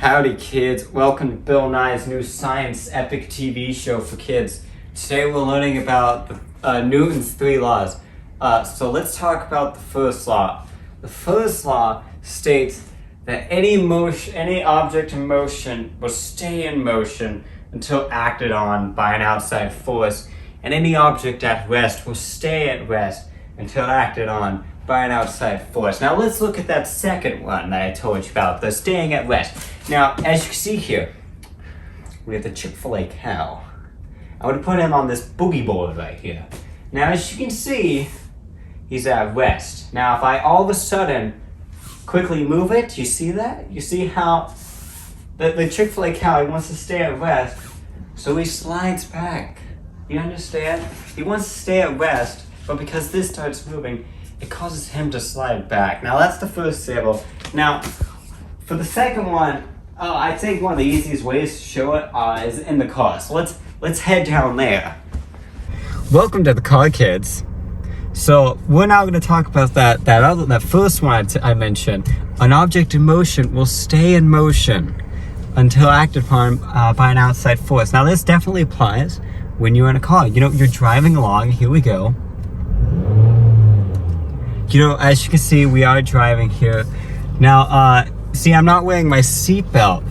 Howdy kids, welcome to Bill Nye's new science epic TV show for kids. Today we're learning about Newton's three laws. So let's talk about the first law. The first law states that any object in motion will stay in motion until acted on by an outside force, and any object at rest will stay at rest until acted on by an outside force. Now let's look at that second one that I told you about, the staying at rest. Now, as you can see here, we have the Chick-fil-A cow. I would put him on this boogie board right here. Now, as you can see, he's at rest. Now, if I all of a sudden quickly move it, you see that? You see how the Chick-fil-A cow, he wants to stay at rest, so he slides back. You understand? He wants to stay at rest, but because this starts moving, it causes him to slide back. Now that's the first example. Now, for the second one, I think one of the easiest ways to show it is in the car. So let's head down there. Welcome to the car, kids. So we're now going to talk about that first one I mentioned. An object in motion will stay in motion until acted upon by an outside force. Now this definitely applies when you're in a car. You know, you're driving along. Here we go. You know, as you can see, we are driving here. Now, see, I'm not wearing my seatbelt.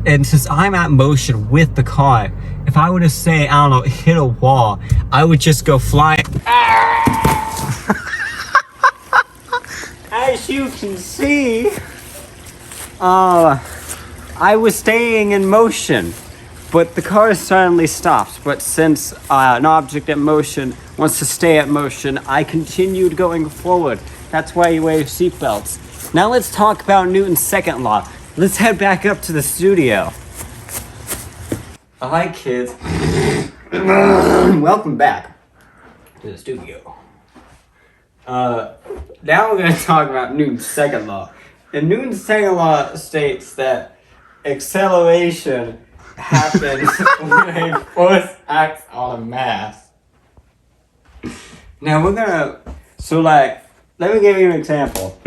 And since I'm at motion with the car, if I were to say, I don't know, hit a wall, I would just go flying. As you can see, I was staying in motion, but the car suddenly stopped. But since an object in motion wants to stay at motion, I continued going forward. That's why you wear your seatbelts. Now let's talk about Newton's second law. Let's head back up to the studio. Alright kids, welcome back to the studio. Now we're going to talk about Newton's second law. And Newton's second law states that acceleration happens when a force acts on a mass. Now we're gonna, let me give you an example.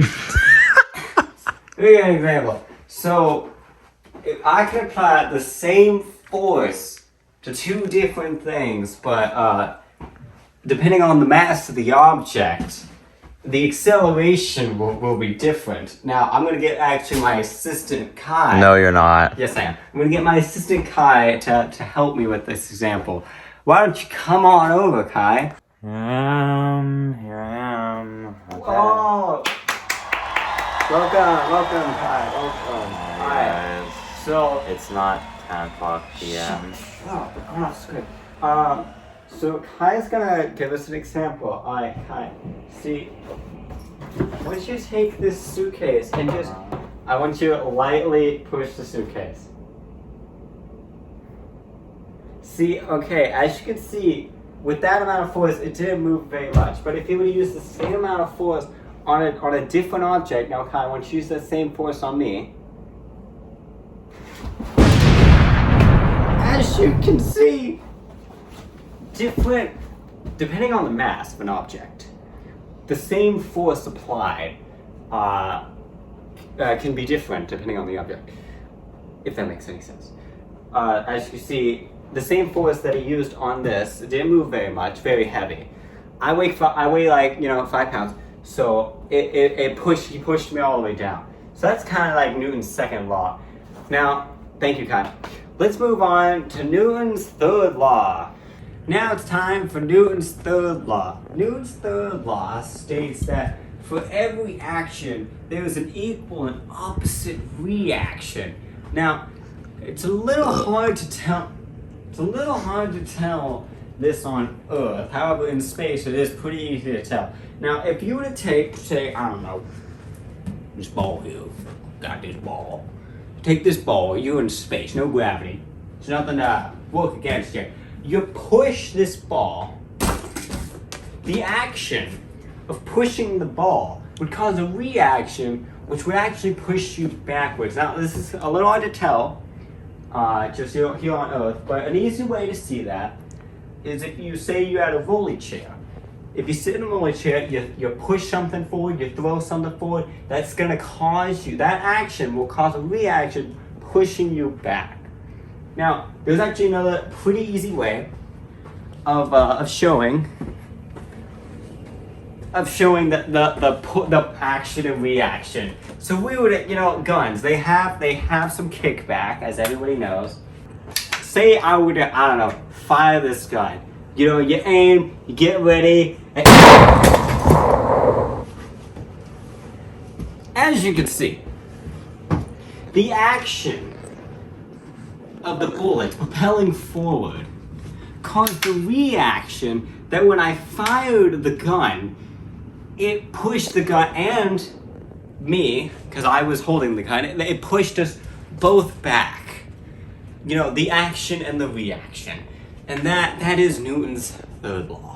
So, if I can apply the same force to two different things, but depending on the mass of the object, the acceleration will be different. Now, I'm going to get actually my assistant Kai. No, you're not. Yes, I am. I'm going to get my assistant Kai to help me with this example. Why don't you come on over, Kai? Here I am. Okay. Oh! Welcome, Kai. Welcome. Hi, guys. So, It's not 10 o'clock p.m. Oh, screw. So Kai's gonna give us an example. Alright, Kai. See, once you take this suitcase and I want you to lightly push the suitcase. See, okay, as you can see, with that amount of force, it didn't move very much. But if you were to use the same amount of force on a different object, now Kai, I want you to use that same force on me. As you can see, depending on the mass of an object, the same force applied can be different depending on the object, if that makes any sense. As you see, the same force that he used on this didn't move very much, very heavy. I weigh like 5 pounds, so he pushed me all the way down. So that's kind of like Newton's second law. Now, thank you, Kai. Let's move on to Newton's third law. Now it's time for Newton's third law. Newton's third law states that for every action, there is an equal and opposite reaction. Now, it's a little hard to tell this on Earth. However, in space, it is pretty easy to tell. Now, if you were to take, say, I don't know, this ball here, got this ball. Take this ball, you're in space, no gravity. There's nothing to work against you. You push this ball, the action of pushing the ball would cause a reaction which would actually push you backwards. Now, this is a little hard to tell, just here on Earth, but an easy way to see that is if you say you had a rolly chair. If you sit in a rolly chair, you push something forward, you throw something forward, that's gonna cause you, that action will cause a reaction pushing you back. Now, there's actually another pretty easy way of showing the action and reaction. So we would, guns, they have some kickback, as everybody knows. Say I would, I don't know, fire this gun. You aim, you get ready, and as you can see, the action of the bullet propelling forward caused the reaction that when I fired the gun, it pushed the gun and me, because I was holding the gun, it pushed us both back. The action and the reaction. And that is Newton's third law.